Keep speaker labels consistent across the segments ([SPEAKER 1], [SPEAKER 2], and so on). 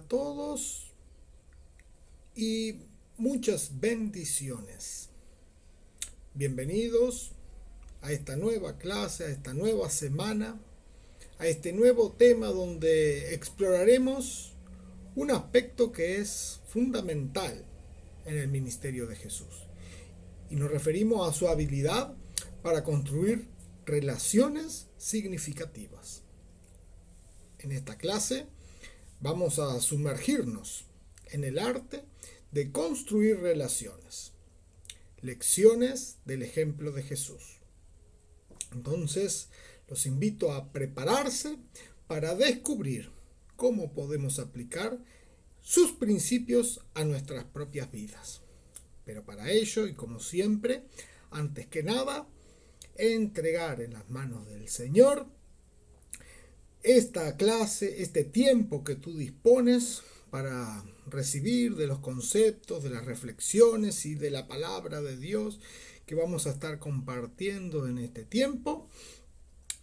[SPEAKER 1] todos y muchas bendiciones. Bienvenidos a esta nueva clase, a esta nueva semana, a este nuevo tema donde exploraremos un aspecto que es fundamental en el ministerio de Jesús. Y nos referimos a su habilidad para construir relaciones significativas. En esta clase vamos a sumergirnos en el arte de construir relaciones. Lecciones del ejemplo de Jesús. Entonces, los invito a prepararse para descubrir cómo podemos aplicar sus principios a nuestras propias vidas. Pero para ello, y como siempre, antes que nada, entregar en las manos del Señor esta clase, este tiempo que tú dispones para recibir de los conceptos, de las reflexiones y de la palabra de Dios que vamos a estar compartiendo en este tiempo.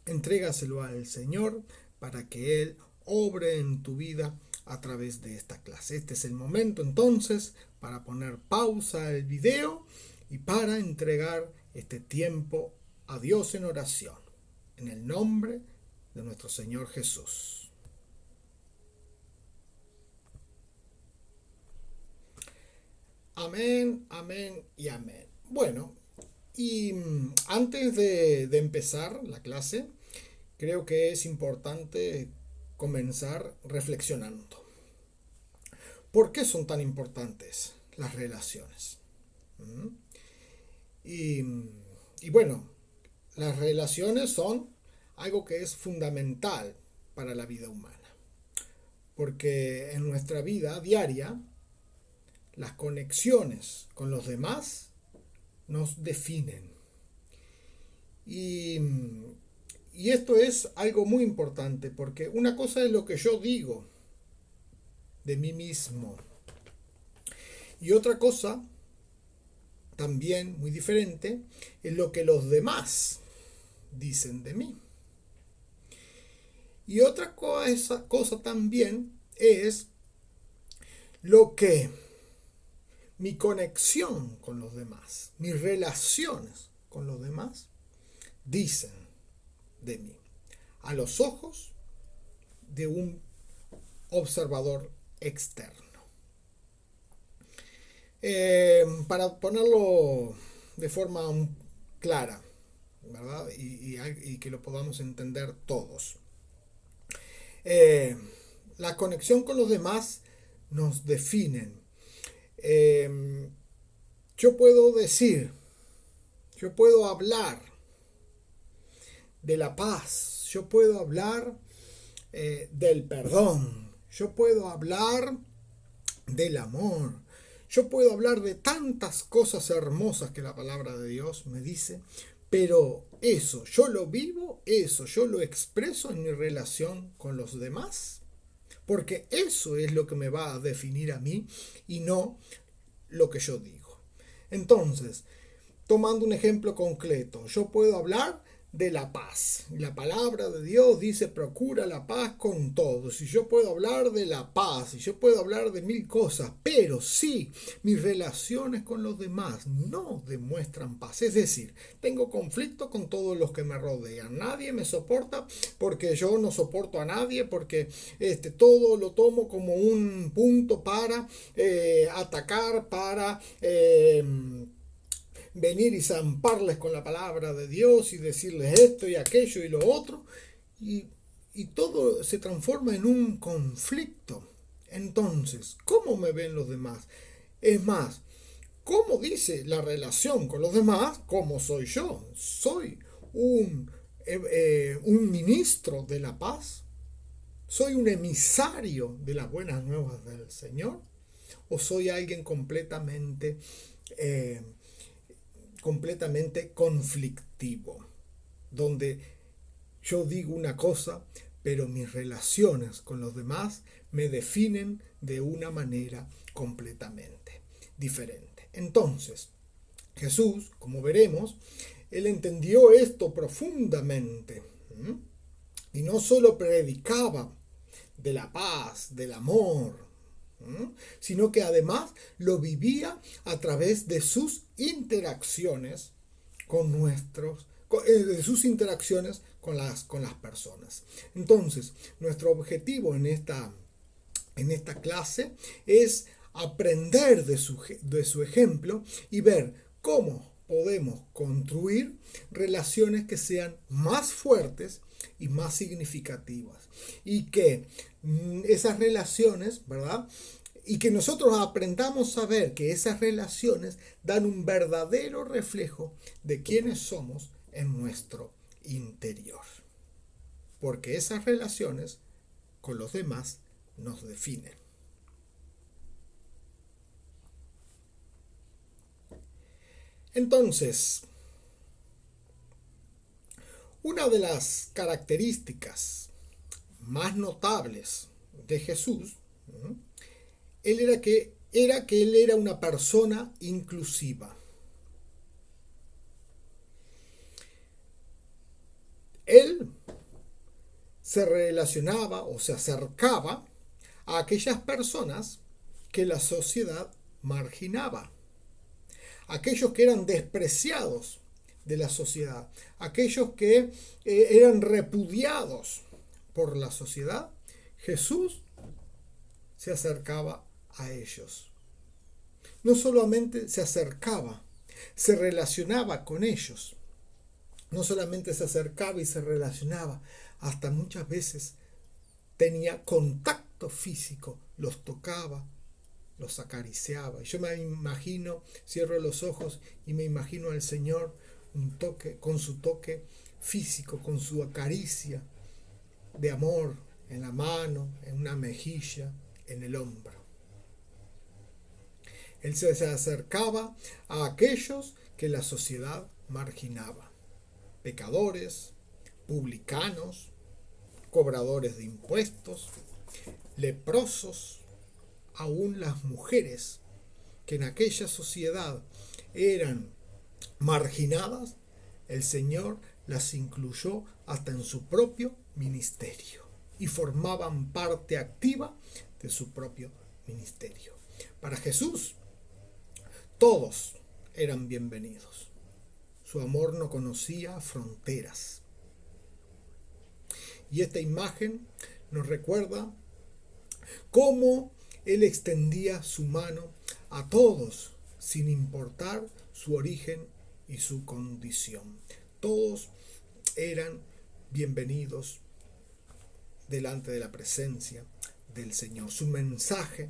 [SPEAKER 1] Entrégaselo al Señor para que Él obre en tu vida a través de esta clase. Este es el momento entonces para poner pausa al video y para entregar este tiempo a Dios en oración. En el nombre de nuestro Señor Jesús. Amén, amén y amén. Bueno, y antes de empezar la clase, creo que es importante comenzar reflexionando. ¿Por qué son tan importantes las relaciones? Y bueno, las relaciones son algo que es fundamental para la vida humana. Porque en nuestra vida diaria, las conexiones con los demás nos definen. Y esto es algo muy importante, porque una cosa es lo que yo digo de mí mismo. Y otra cosa, también muy diferente, es lo que los demás dicen de mí. Y otra cosa también es lo que mi conexión con los demás, mis relaciones con los demás dicen de mí, a los ojos de un observador externo. Para ponerlo de forma clara, ¿verdad? Y que lo podamos entender todos. La conexión con los demás nos definen. Yo puedo decir, yo puedo hablar de la paz, yo puedo hablar del perdón, yo puedo hablar del amor, yo puedo hablar de tantas cosas hermosas que la palabra de Dios me dice, pero eso yo lo vivo, eso yo lo expreso en mi relación con los demás, porque eso es lo que me va a definir a mí y no lo que yo digo. Entonces, tomando un ejemplo concreto, yo puedo hablar de la paz. La palabra de Dios dice: procura la paz con todos. Y yo puedo hablar de la paz, y yo puedo hablar de mil cosas, pero si mis relaciones con los demás no demuestran paz, es decir, tengo conflicto con todos los que me rodean, nadie me soporta porque yo no soporto a nadie, porque todo lo tomo como un punto para atacar, para venir y zamparles con la palabra de Dios y decirles esto y aquello y lo otro, y todo se transforma en un conflicto. Entonces, ¿cómo me ven los demás? Es más, ¿cómo dice la relación con los demás? ¿Cómo soy yo? ¿Soy un ministro de la paz? ¿Soy un emisario de las buenas nuevas del Señor? ¿O soy alguien completamente conflictivo, donde yo digo una cosa, pero mis relaciones con los demás me definen de una manera completamente diferente? Entonces, Jesús, como veremos, él entendió esto profundamente, y no solo predicaba de la paz, del amor, sino que además lo vivía a través de sus interacciones de sus interacciones con las personas. Entonces, nuestro objetivo en esta clase es aprender de su ejemplo y ver cómo podemos construir relaciones que sean más fuertes y más significativas. Y que esas relaciones, ¿verdad? Y que nosotros aprendamos a ver que esas relaciones dan un verdadero reflejo de quiénes somos en nuestro interior. Porque esas relaciones con los demás nos definen. Entonces, una de las características más notables de Jesús era que él era una persona inclusiva. Él se relacionaba o se acercaba a aquellas personas que la sociedad marginaba, aquellos que eran despreciados de la sociedad, aquellos que eran repudiados por la sociedad. Jesús se acercaba a ellos. No solamente se acercaba, se relacionaba con ellos. No solamente se acercaba y se relacionaba, hasta muchas veces tenía contacto físico, los tocaba, los acariciaba. Yo me imagino, cierro los ojos y me imagino al Señor con su toque físico, con su acaricia de amor en la mano, en una mejilla, en el hombro. Él se acercaba a aquellos que la sociedad marginaba: pecadores, publicanos, cobradores de impuestos, leprosos, aún las mujeres que en aquella sociedad eran marginadas. El Señor las incluyó hasta en su propio ministerio y formaban parte activa de su propio ministerio. Para Jesús, todos eran bienvenidos. Su amor no conocía fronteras. Y esta imagen nos recuerda cómo Él extendía su mano a todos, sin importar su origen y su condición. Todos eran bienvenidos delante de la presencia del Señor. Su mensaje,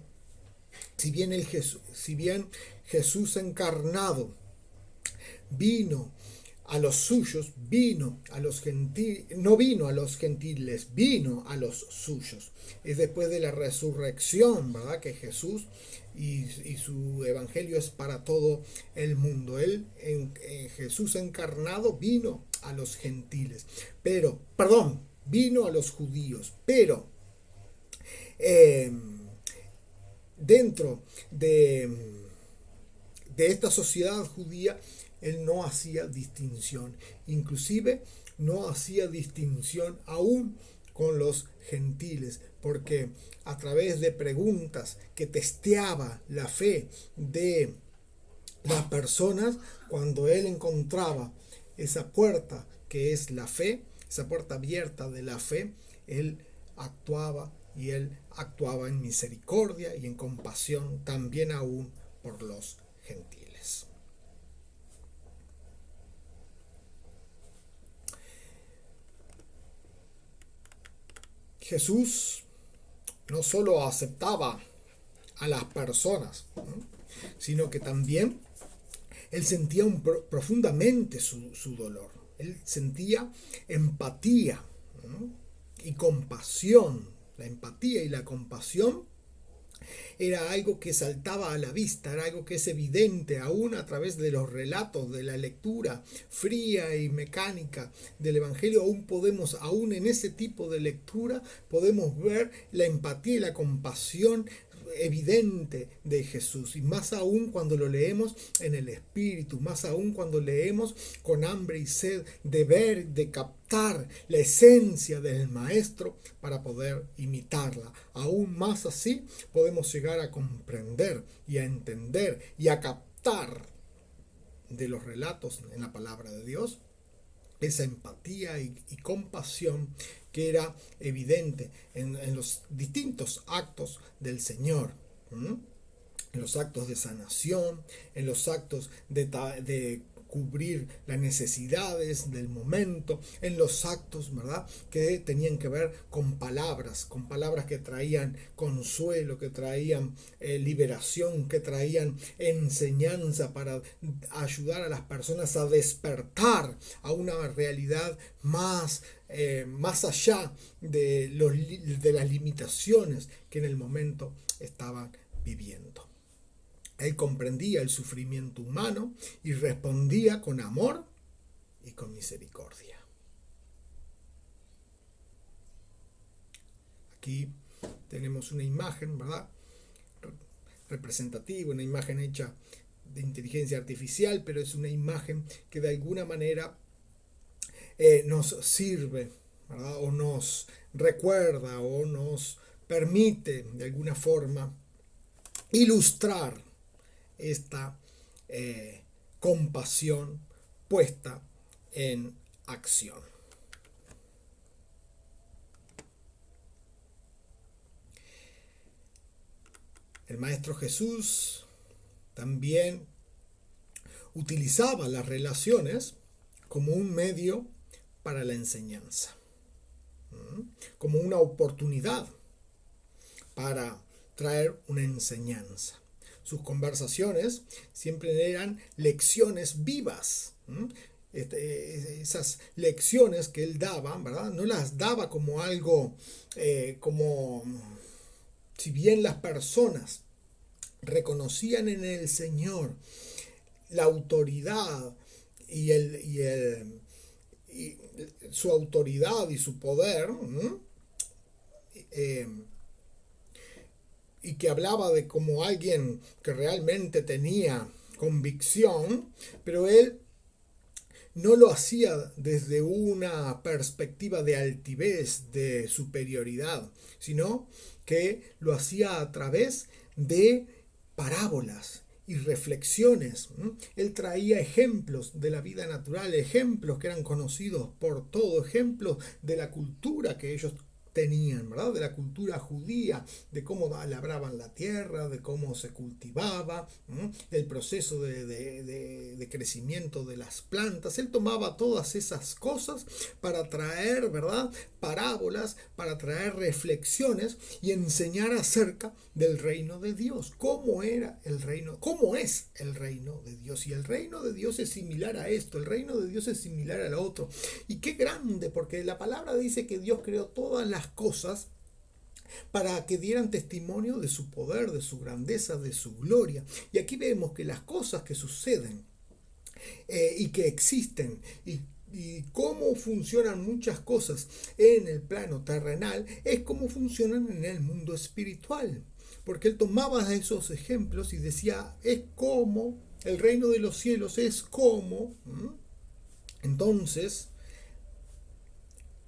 [SPEAKER 1] si bien Jesús encarnado vino a los suyos, no vino a los gentiles, vino a los suyos. Es después de la resurrección, ¿verdad?, que Jesús y su evangelio es para todo el mundo. Jesús encarnado vino a los gentiles, vino a los judíos, pero dentro de esta sociedad judía, Él no hacía distinción, inclusive no hacía distinción aún con los gentiles, porque a través de preguntas que testeaba la fe de las personas, cuando Él encontraba esa puerta que es la fe, esa puerta abierta de la fe, Él actuaba en misericordia y en compasión también aún por los gentiles. Jesús no solo aceptaba a las personas, sino que también Él sentía profundamente su dolor. Él sentía empatía y compasión. La empatía y la compasión era algo que saltaba a la vista, era algo que es evidente aún a través de los relatos, de la lectura fría y mecánica del Evangelio. Aún en ese tipo de lectura, podemos ver la empatía y la compasión evidente de Jesús, y más aún cuando lo leemos en el Espíritu, más aún cuando leemos con hambre y sed de ver, de captar la esencia del Maestro para poder imitarla. Aún más así podemos llegar a comprender y a entender y a captar de los relatos en la palabra de Dios esa empatía y compasión que era evidente en los distintos actos del Señor. En los actos de sanación, en los actos de cubrir las necesidades del momento, en los actos, ¿verdad?, que tenían que ver con palabras que traían consuelo, que traían liberación, que traían enseñanza para ayudar a las personas a despertar a una realidad más allá de las limitaciones que en el momento estaban viviendo. Él comprendía el sufrimiento humano y respondía con amor y con misericordia. Aquí tenemos una imagen, ¿verdad?, representativa, una imagen hecha de inteligencia artificial, pero es una imagen que de alguna manera nos sirve, ¿verdad?, o nos recuerda o nos permite de alguna forma ilustrar esta compasión puesta en acción. El Maestro Jesús también utilizaba las relaciones como un medio para la enseñanza, como una oportunidad para traer una enseñanza. Sus conversaciones siempre eran lecciones vivas. Esas lecciones que él daba, ¿verdad?, no las daba como algo, como si bien las personas reconocían en el Señor la autoridad y su autoridad y su poder, y que hablaba de como alguien que realmente tenía convicción, pero él no lo hacía desde una perspectiva de altivez, de superioridad, sino que lo hacía a través de parábolas y reflexiones. Él traía ejemplos de la vida natural, ejemplos que eran conocidos por todo, ejemplos de la cultura que ellos tenían, ¿verdad?, de la cultura judía, de cómo labraban la tierra, de cómo se cultivaba, del proceso de crecimiento de las plantas. Él tomaba todas esas cosas para traer, ¿verdad?, parábolas, para traer reflexiones y enseñar acerca del reino de Dios, cómo era el reino, cómo es el reino de Dios. Y el reino de Dios es similar a esto, el reino de Dios es similar al otro. Y qué grande, porque la palabra dice que Dios creó todas las cosas para que dieran testimonio de su poder, de su grandeza, de su gloria. Y aquí vemos que las cosas que suceden y que existen y cómo funcionan muchas cosas en el plano terrenal es cómo funcionan en el mundo espiritual. Porque él tomaba esos ejemplos y decía, es como el reino de los cielos, es como. Entonces,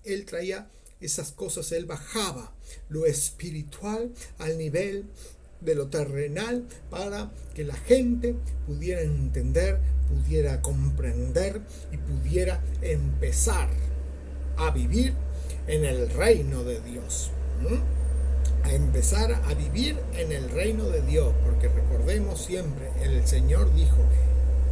[SPEAKER 1] él traía esas cosas, él bajaba lo espiritual al nivel de lo terrenal para que la gente pudiera entender, pudiera comprender y pudiera empezar a vivir en el reino de Dios. A empezar a vivir en el reino de Dios, porque recordemos siempre, el Señor dijo,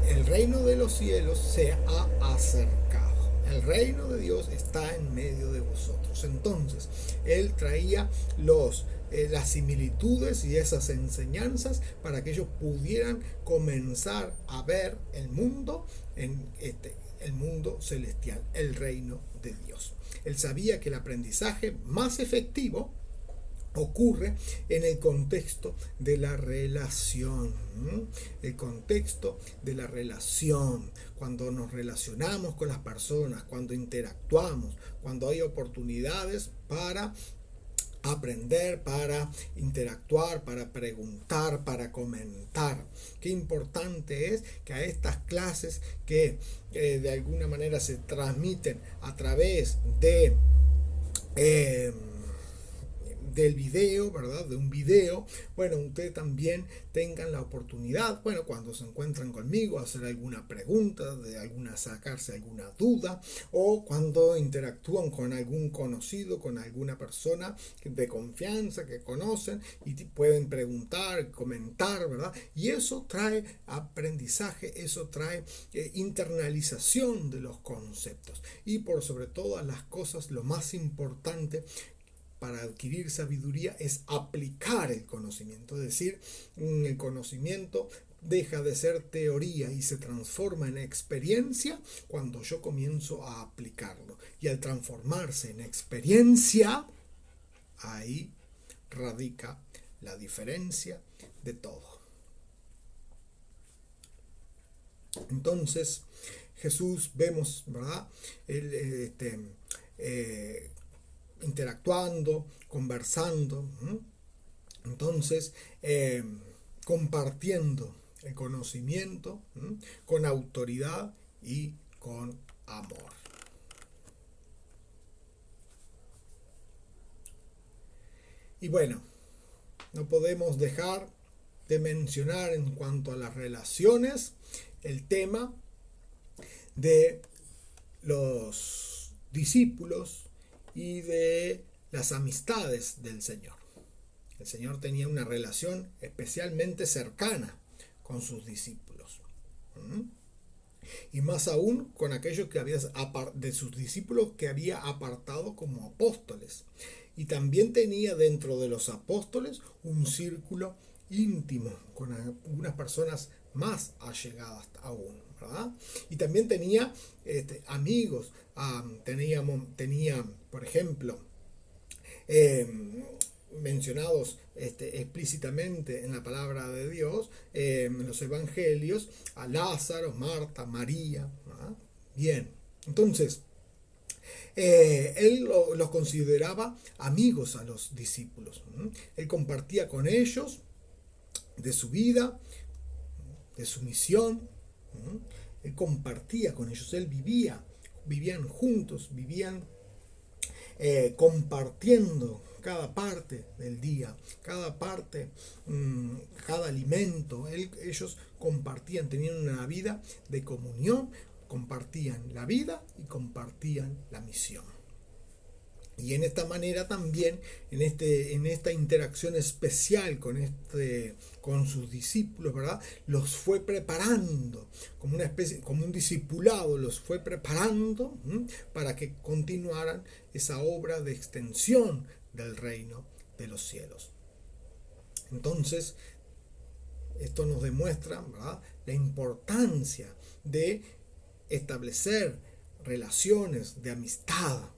[SPEAKER 1] el reino de los cielos se ha acercado. El reino de Dios está en medio de vosotros. Entonces, él traía las similitudes y esas enseñanzas para que ellos pudieran comenzar a ver el mundo el mundo celestial, el reino de Dios. Él sabía que el aprendizaje más efectivo ocurre en el contexto de la relación. El contexto de la relación, cuando nos relacionamos con las personas, cuando interactuamos, cuando hay oportunidades para aprender, para interactuar, para preguntar, para comentar. Qué importante es que a estas clases que de alguna manera se transmiten a través de eh, del video, ¿verdad? De un video, bueno, ustedes también tengan la oportunidad, bueno, cuando se encuentran conmigo, hacer alguna pregunta, de alguna, sacarse alguna duda, o cuando interactúan con algún conocido, con alguna persona de confianza que conocen y pueden preguntar, comentar, ¿verdad? Y eso trae aprendizaje, eso trae internalización de los conceptos. Y por sobre todas las cosas, lo más importante para adquirir sabiduría es aplicar el conocimiento, es decir, el conocimiento deja de ser teoría y se transforma en experiencia cuando yo comienzo a aplicarlo. Y al transformarse en experiencia, ahí radica la diferencia de todo. Entonces, Jesús vemos, ¿verdad? Interactuando, conversando, entonces compartiendo el conocimiento con autoridad y con amor. Y bueno, no podemos dejar de mencionar en cuanto a las relaciones el tema de los discípulos y de las amistades del Señor. El Señor tenía una relación especialmente cercana con sus discípulos. Y más aún con aquellos que había de sus discípulos que había apartado como apóstoles. Y también tenía dentro de los apóstoles un círculo íntimo con algunas personas más allegadas aún, ¿verdad? Y también tenía amigos, tenía, por ejemplo, mencionados explícitamente en la palabra de Dios, en los evangelios, a Lázaro, Marta, María, ¿verdad? Bien, entonces, él los consideraba amigos a los discípulos. Él compartía con ellos de su vida, de su misión. Él compartía con ellos, él vivían juntos, vivían compartiendo cada parte del día, cada parte, cada alimento. Ellos compartían, tenían una vida de comunión, compartían la vida y compartían la misión. Y en esta manera también, en esta interacción especial con sus discípulos, ¿verdad? Los fue preparando, como una especie, como un discipulado, los fue preparando para que continuaran esa obra de extensión del reino de los cielos. Entonces, esto nos demuestra, ¿verdad?, la importancia de establecer relaciones de amistad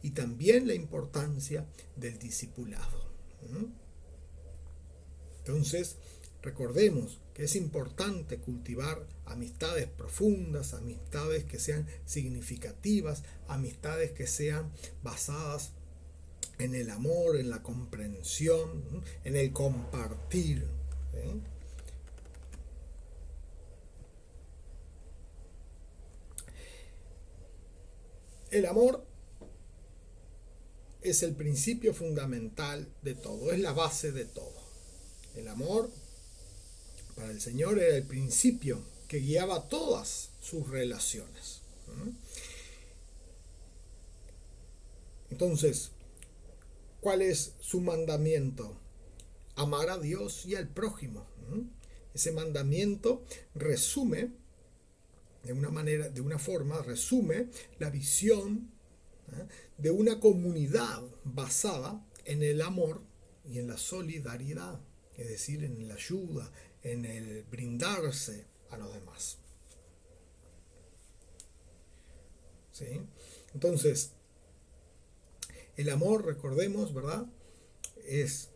[SPEAKER 1] y también la importancia del discipulado. Entonces, recordemos que es importante cultivar amistades profundas, amistades que sean significativas, amistades que sean basadas en el amor, en la comprensión, en el compartir. El amor es el principio fundamental de todo, es la base de todo. El amor para el Señor era el principio que guiaba todas sus relaciones. Entonces, ¿cuál es su mandamiento? Amar a Dios y al prójimo. Ese mandamiento resume de una forma, resume la visión de una comunidad basada en el amor y en la solidaridad, es decir, en la ayuda, en el brindarse a los demás. ¿Sí? Entonces, el amor, recordemos, ¿verdad?, es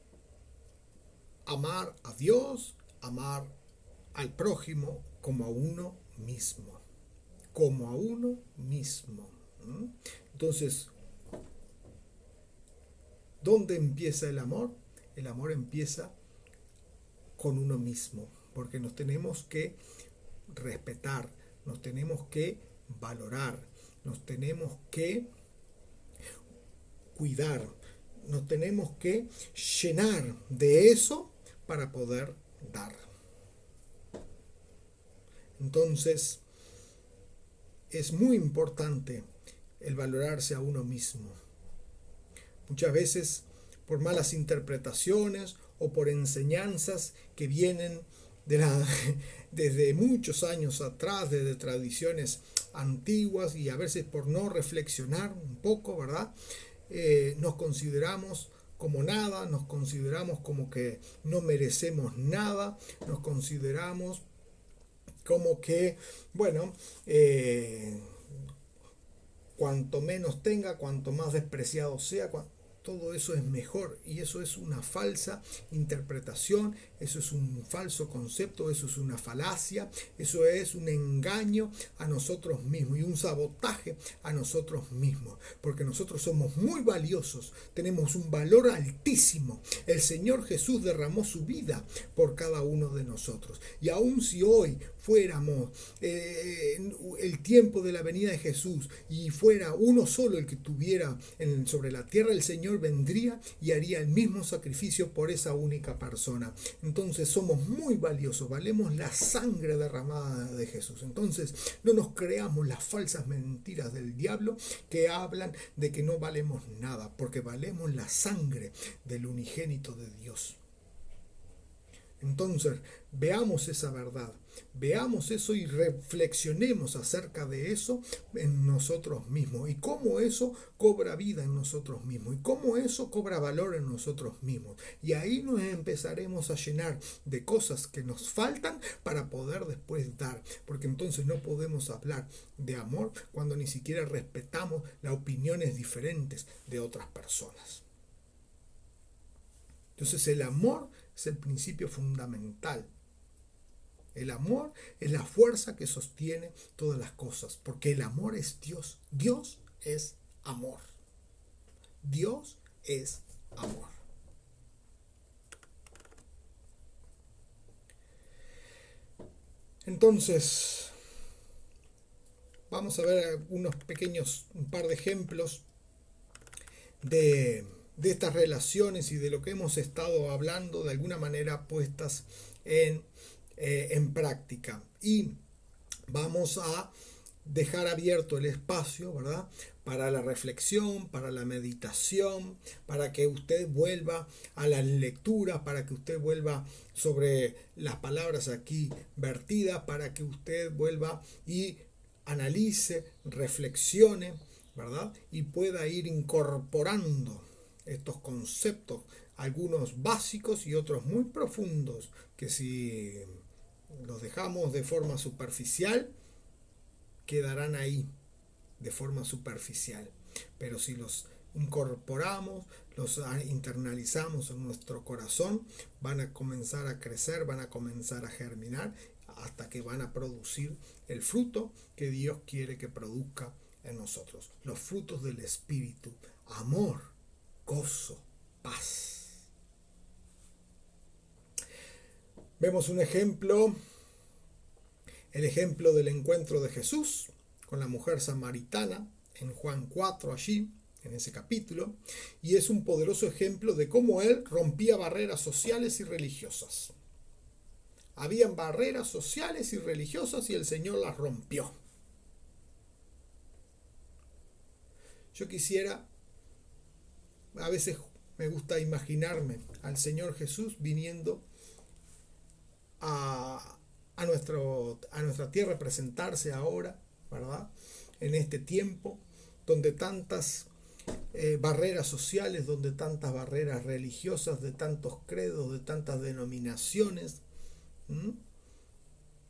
[SPEAKER 1] amar a Dios, amar al prójimo como a uno mismo. Como a uno mismo. Entonces, ¿Dónde empieza el amor? El amor empieza con uno mismo, porque nos tenemos que respetar, nos tenemos que valorar, nos tenemos que cuidar, nos tenemos que llenar de eso para poder dar. Entonces, es muy importante el valorarse a uno mismo. Muchas veces por malas interpretaciones o por enseñanzas que vienen desde muchos años atrás, desde tradiciones antiguas, y a veces por no reflexionar un poco, ¿verdad? Nos consideramos como nada, nos consideramos como que no merecemos nada, nos consideramos como que, bueno, cuanto menos tenga, cuanto más despreciado sea, todo eso es mejor, y eso es una falsa interpretación, eso es un falso concepto, eso es una falacia, eso es un engaño a nosotros mismos y un sabotaje a nosotros mismos, porque nosotros somos muy valiosos, tenemos un valor altísimo. El Señor Jesús derramó su vida por cada uno de nosotros, y aun si hoy fuéramos el tiempo de la venida de Jesús y fuera uno solo el que tuviera sobre la tierra, el Señor vendría y haría el mismo sacrificio por esa única persona. Entonces somos muy valiosos, valemos la sangre derramada de Jesús. Entonces no nos creamos las falsas mentiras del diablo que hablan de que no valemos nada, porque valemos la sangre del unigénito de Dios. Entonces, veamos esa verdad, veamos eso y reflexionemos acerca de eso en nosotros mismos y cómo eso cobra vida en nosotros mismos y cómo eso cobra valor en nosotros mismos. Y ahí nos empezaremos a llenar de cosas que nos faltan para poder después dar, porque entonces no podemos hablar de amor cuando ni siquiera respetamos las opiniones diferentes de otras personas. Entonces el amor es el principio fundamental. El amor es la fuerza que sostiene todas las cosas, porque el amor es Dios. Dios es amor. Dios es amor. Entonces, vamos a ver un par de ejemplos de estas relaciones y de lo que hemos estado hablando, de alguna manera puestas en práctica. Y vamos a dejar abierto el espacio, ¿verdad?, para la reflexión, para la meditación, para que usted vuelva a las lecturas, para que usted vuelva sobre las palabras aquí vertidas, para que usted vuelva y analice, reflexione, ¿verdad?, y pueda ir incorporando estos conceptos, algunos básicos y otros muy profundos, que si los dejamos de forma superficial, quedarán ahí de forma superficial. Pero si los incorporamos, los internalizamos en nuestro corazón, van a comenzar a crecer, van a comenzar a germinar, hasta que van a producir el fruto que Dios quiere que produzca en nosotros. Los frutos del Espíritu: amor, gozo, paz. Vemos un ejemplo, el ejemplo del encuentro de Jesús con la mujer samaritana en Juan 4, allí, en ese capítulo, y es un poderoso ejemplo de cómo él rompía barreras sociales y religiosas. Habían barreras sociales y religiosas y el Señor las rompió. Yo quisiera, a veces me gusta imaginarme al Señor Jesús viniendo a nuestra tierra a presentarse ahora, ¿verdad?, en este tiempo donde tantas barreras sociales, donde tantas barreras religiosas, de tantos credos, de tantas denominaciones,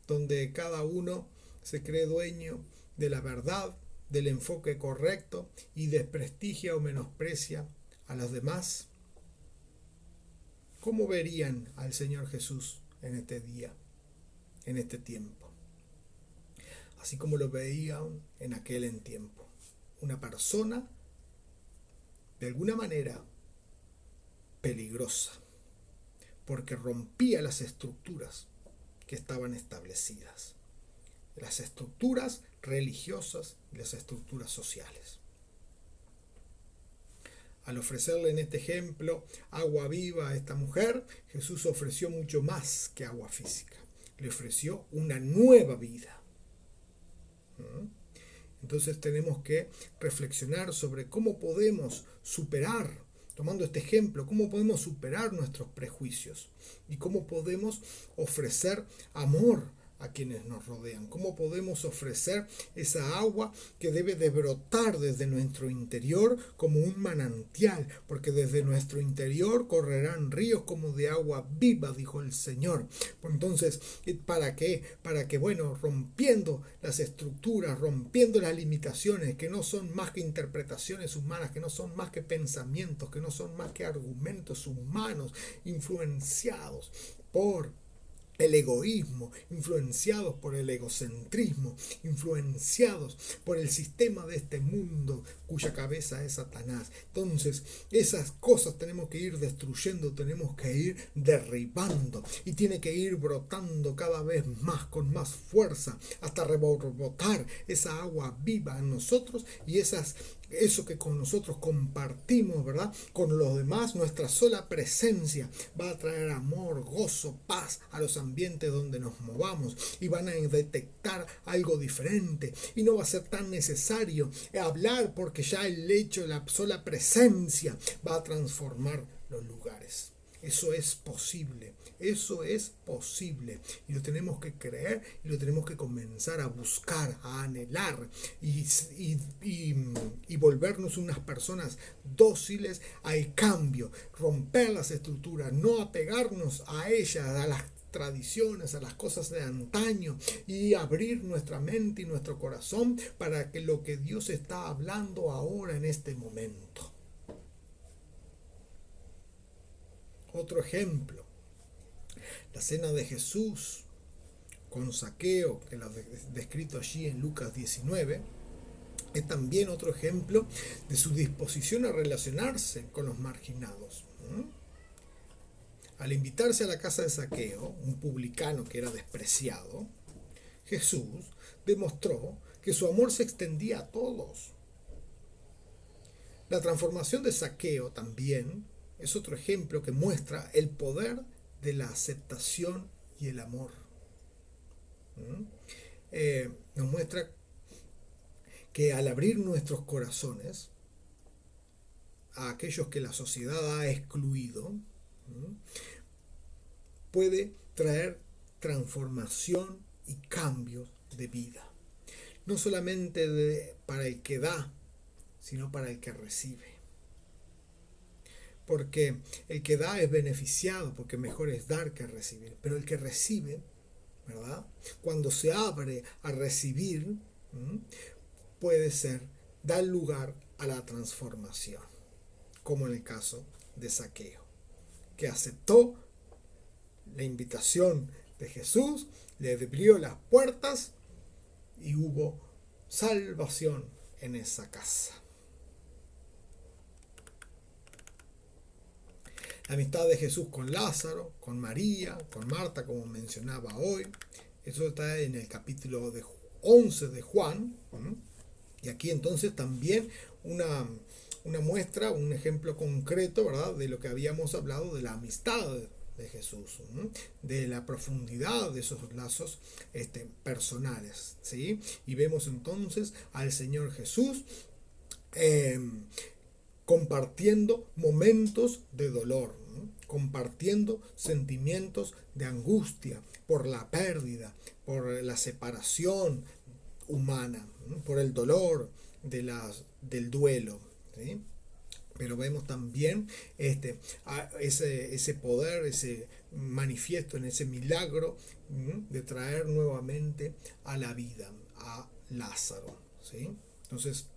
[SPEAKER 1] donde cada uno se cree dueño de la verdad, del enfoque correcto, y desprestigia o menosprecia a los demás. ¿Cómo verían al Señor Jesús en este día, en este tiempo? Así como lo veían en aquel tiempo. Una persona, de alguna manera, peligrosa, porque rompía las estructuras que estaban establecidas, las estructuras religiosas y las estructuras sociales. Al ofrecerle en este ejemplo agua viva a esta mujer, Jesús ofreció mucho más que agua física. Le ofreció una nueva vida. Entonces tenemos que reflexionar sobre cómo podemos superar, tomando este ejemplo, cómo podemos superar nuestros prejuicios y cómo podemos ofrecer amor a quienes nos rodean, cómo podemos ofrecer esa agua que debe de brotar desde nuestro interior como un manantial, porque desde nuestro interior correrán ríos como de agua viva, dijo el Señor. Entonces, ¿para qué? Para que, bueno, rompiendo las estructuras, rompiendo las limitaciones, que no son más que interpretaciones humanas, que no son más que pensamientos, que no son más que argumentos humanos influenciados por el egoísmo, influenciados por el egocentrismo, influenciados por el sistema de este mundo cuya cabeza es Satanás. Entonces, esas cosas tenemos que ir destruyendo, tenemos que ir derribando y tiene que ir brotando cada vez más, con más fuerza, hasta rebotar esa agua viva en nosotros y eso que con nosotros compartimos, ¿verdad? Con los demás, nuestra sola presencia va a traer amor, gozo, paz a los ambientes donde nos movamos y van a detectar algo diferente y no va a ser tan necesario hablar porque ya el hecho, la sola presencia va a transformar los lugares. Eso es posible, y lo tenemos que creer y lo tenemos que comenzar a buscar, a anhelar y volvernos unas personas dóciles al cambio, romper las estructuras, no apegarnos a ellas, a las tradiciones, a las cosas de antaño y abrir nuestra mente y nuestro corazón para que lo que Dios está hablando ahora en este momento. Otro ejemplo, la cena de Jesús con Zaqueo, que lo descrito allí en Lucas 19, es también otro ejemplo de su disposición a relacionarse con los marginados. Al invitarse a la casa de Zaqueo, un publicano que era despreciado, Jesús demostró que su amor se extendía a todos. La transformación de Zaqueo también es otro ejemplo que muestra el poder de la aceptación y el amor. Nos muestra que al abrir nuestros corazones a aquellos que la sociedad ha excluido, puede traer transformación y cambios de vida. No solamente para el que da, sino para el que recibe. Porque el que da es beneficiado, porque mejor es dar que recibir. Pero el que recibe, ¿verdad? Cuando se abre a recibir, puede dar lugar a la transformación, como en el caso de Zaqueo, que aceptó la invitación de Jesús, le abrió las puertas y hubo salvación en esa casa. La amistad de Jesús con Lázaro, con María, con Marta, como mencionaba hoy. Eso está en el capítulo 11 de Juan. Y aquí entonces también una muestra, un ejemplo concreto, ¿verdad?, de lo que habíamos hablado de la amistad de Jesús, de la profundidad de esos lazos personales, ¿sí? Y vemos entonces al Señor Jesús compartiendo momentos de dolor, compartiendo sentimientos de angustia por la pérdida, por la separación humana, por el dolor del duelo, ¿sí? Pero vemos también ese poder, ese manifiesto en ese milagro de traer nuevamente a la vida a Lázaro, ¿sí? Entonces,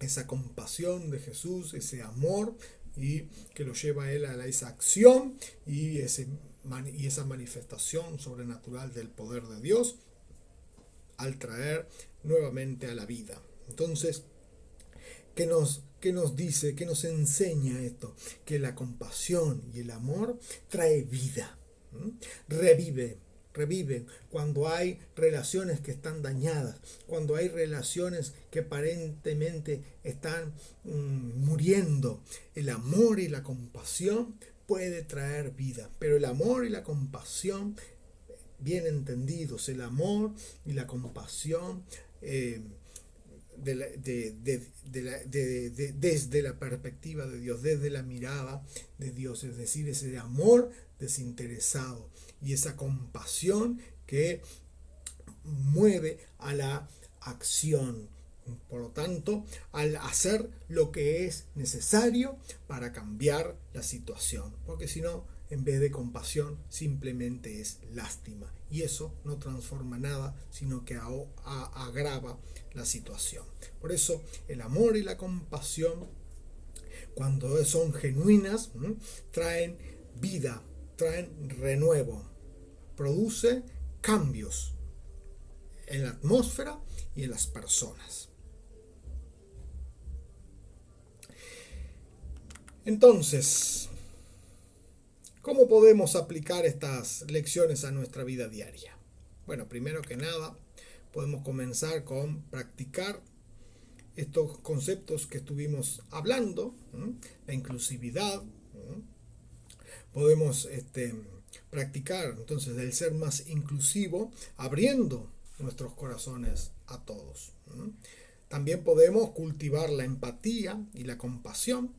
[SPEAKER 1] esa compasión de Jesús, ese amor y que lo lleva a él a esa acción y esa manifestación sobrenatural del poder de Dios al traer nuevamente a la vida. Entonces, que ¿qué nos dice, qué nos enseña esto? Que la compasión y el amor trae vida, revive cuando hay relaciones que están dañadas, cuando hay relaciones que aparentemente están muriendo. El amor y la compasión puede traer vida, pero el amor y la compasión bien entendidos, el amor y la compasión desde la perspectiva de Dios, desde la mirada de Dios, es decir, ese amor desinteresado y esa compasión que mueve a la acción. Por lo tanto, al hacer lo que es necesario para cambiar la situación, porque si no, en vez de compasión, simplemente es lástima. Y eso no transforma nada, sino que agrava la situación. Por eso, el amor y la compasión, cuando son genuinas, traen vida, traen renuevo, produce cambios en la atmósfera y en las personas. Entonces, ¿cómo podemos aplicar estas lecciones a nuestra vida diaria? Bueno, primero que nada, podemos comenzar con practicar estos conceptos que estuvimos hablando, la inclusividad. Podemos practicar entonces el ser más inclusivo, abriendo nuestros corazones a todos. También podemos cultivar la empatía y la compasión,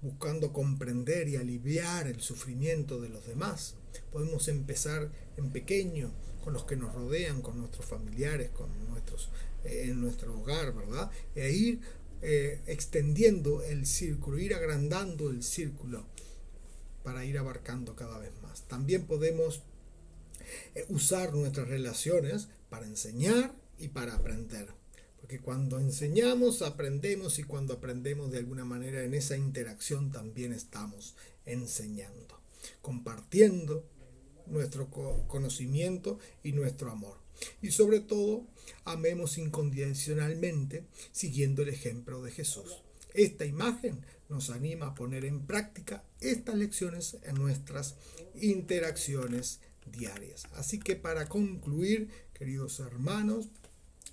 [SPEAKER 1] buscando comprender y aliviar el sufrimiento de los demás. Podemos empezar en pequeño, con los que nos rodean, con nuestros familiares, en nuestro hogar, ¿verdad? E ir extendiendo el círculo, ir agrandando el círculo para ir abarcando cada vez más. También podemos usar nuestras relaciones para enseñar y para aprender. Porque cuando enseñamos, aprendemos, y cuando aprendemos de alguna manera en esa interacción también estamos enseñando, compartiendo nuestro conocimiento y nuestro amor. Y sobre todo, amemos incondicionalmente siguiendo el ejemplo de Jesús. Esta imagen nos anima a poner en práctica estas lecciones en nuestras interacciones diarias. Así que para concluir, queridos hermanos,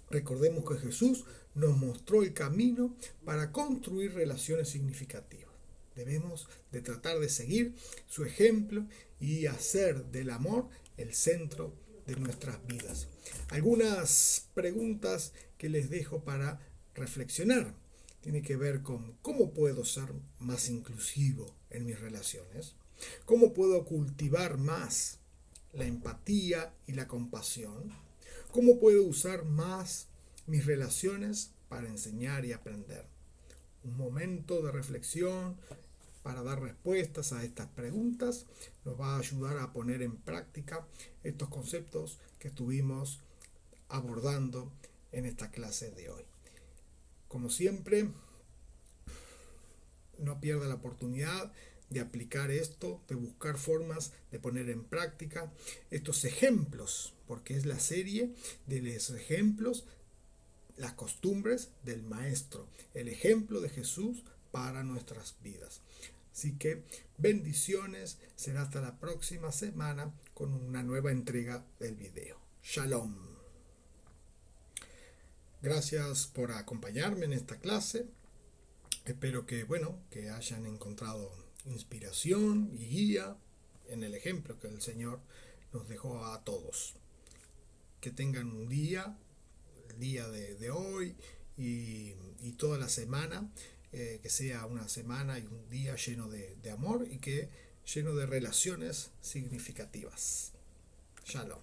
[SPEAKER 1] recordemos que Jesús nos mostró el camino para construir relaciones significativas. Debemos de tratar de seguir su ejemplo y hacer del amor el centro de nuestras vidas. Algunas preguntas que les dejo para reflexionar. Tiene que ver con cómo puedo ser más inclusivo en mis relaciones, cómo puedo cultivar más la empatía y la compasión, cómo puedo usar más mis relaciones para enseñar y aprender. Un momento de reflexión para dar respuestas a estas preguntas nos va a ayudar a poner en práctica estos conceptos que estuvimos abordando en esta clase de hoy. Como siempre, no pierda la oportunidad de aplicar esto, de buscar formas de poner en práctica estos ejemplos, porque es la serie de los ejemplos, las costumbres del Maestro, el ejemplo de Jesús para nuestras vidas. Así que bendiciones, será hasta la próxima semana con una nueva entrega del video. Shalom. Gracias por acompañarme en esta clase. Espero que hayan encontrado inspiración y guía en el ejemplo que el Señor nos dejó a todos. Que tengan un día, el día de hoy y toda la semana, que sea una semana y un día lleno de amor y lleno de relaciones significativas. Shalom.